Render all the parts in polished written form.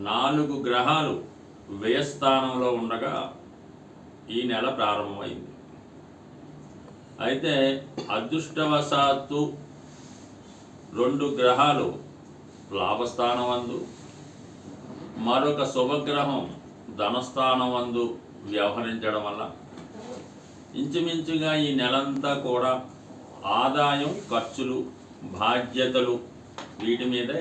4 గ్రహాలు వ్యయస్థానంలో ఉండగా ఈ నెల ప్రారంభమైంది. అయితే అదృష్టవశాత్తు 2 గ్రహాలు లాభస్థానమందు, మరొక శుభగ్రహం ధనస్థానమందు వ్యవహరించడం వల్ల ఇంచుమించుగా ఈ నెలంతా కూడా ఆదాయం, ఖర్చులు, బాధ్యతలు వీటి మీదే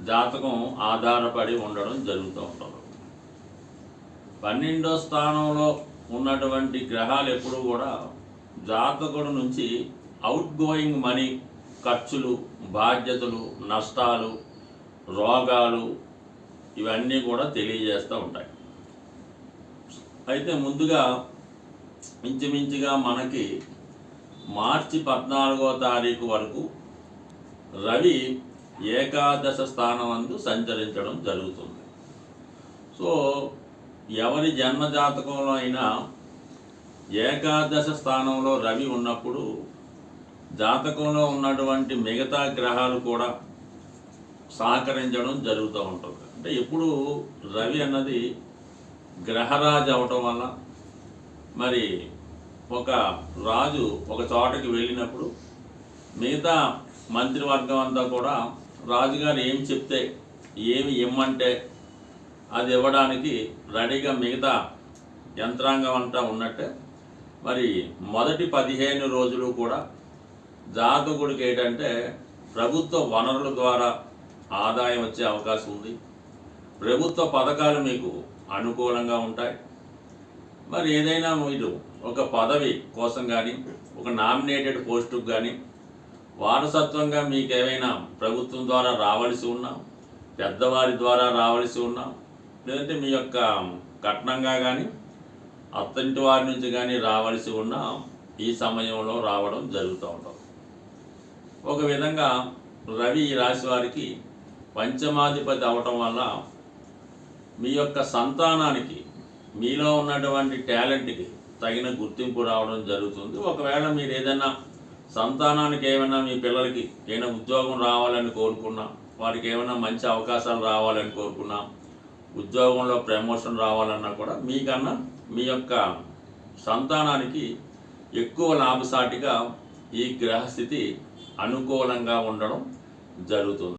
జాతకం ఆధారపడి ఉండడం జరుగుతూ ఉంటుంది. 12వ స్థానంలో ఉన్నటువంటి గ్రహాలు ఎప్పుడూ కూడా జాతకుడు నుంచి అవుట్ గోయింగ్ మనీ, ఖర్చులు, బాధ్యతలు, నష్టాలు, రోగాలు ఇవన్నీ కూడా తెలియజేస్తూ ఉంటాయి. అయితే ముందుగా ఇంచుమించుగా మనకి మార్చి 14వ తారీఖు వరకు రవి ఏకాదశ స్థానమందు సంచరించడం జరుగుతుంది. సో ఎవరి జన్మజాతకంలో అయినా ఏకాదశ స్థానంలో రవి ఉన్నప్పుడు జాతకంలో ఉన్నటువంటి మిగతా గ్రహాలు కూడా సహకరించడం జరుగుతూ ఉంటుంది. అంటే ఎప్పుడు రవి అన్నది గ్రహరాజు అవటం వల్ల మరి ఒక రాజు ఒక చోటకి వెళ్ళినప్పుడు మిగతా మంత్రివర్గం అంతా కూడా రాజుగారు ఏం చెప్తే, ఏమి ఇమ్మంటే అది ఇవ్వడానికి రెడీగా మిగతా యంత్రాంగం అంతా ఉన్నట్టే మరి మొదటి 15 రోజులు కూడా జాతకుడికి ఏంటంటే ప్రభుత్వ వనరుల ద్వారా ఆదాయం వచ్చే అవకాశం ఉంది. ప్రభుత్వ పథకాలు మీకు అనుకూలంగా ఉంటాయి. మరి ఏదైనా మీరు ఒక పదవి కోసం కానీ, ఒక నామినేటెడ్ పోస్టుకు కానీ వారసత్వంగా మీకు ఏమైనా ప్రభుత్వం ద్వారా రావాల్సి ఉన్నా, పెద్దవారి ద్వారా రావాల్సి ఉన్నా, లేదంటే మీ యొక్క కట్నంగా కానీ అత్తంటి వారి నుంచి కానీ రావాల్సి ఉన్నా ఈ సమయంలో రావడం జరుగుతూ ఉంటుంది. ఒక విధంగా రవి ఈ రాశి వారికి పంచమాధిపతి అవటం వల్ల మీ యొక్క సంతానానికి మీలో ఉన్నటువంటి టాలెంట్కి తగిన గుర్తింపు రావడం జరుగుతుంది. ఒకవేళ మీరు ఏదైనా సంతానానికి ఏమైనా మీ పిల్లలకి ఏమైనా ఉద్యోగం రావాలని కోరుకున్నా, వారికి ఏమైనా మంచి అవకాశాలు రావాలని కోరుకున్నా, ఉద్యోగంలో ప్రమోషన్ రావాలన్నా కూడా మీకన్నా మీ యొక్క సంతానానికి ఎక్కువ లాభసాటిగా ఈ గ్రహస్థితి అనుకూలంగా ఉండడం జరుగుతుంది.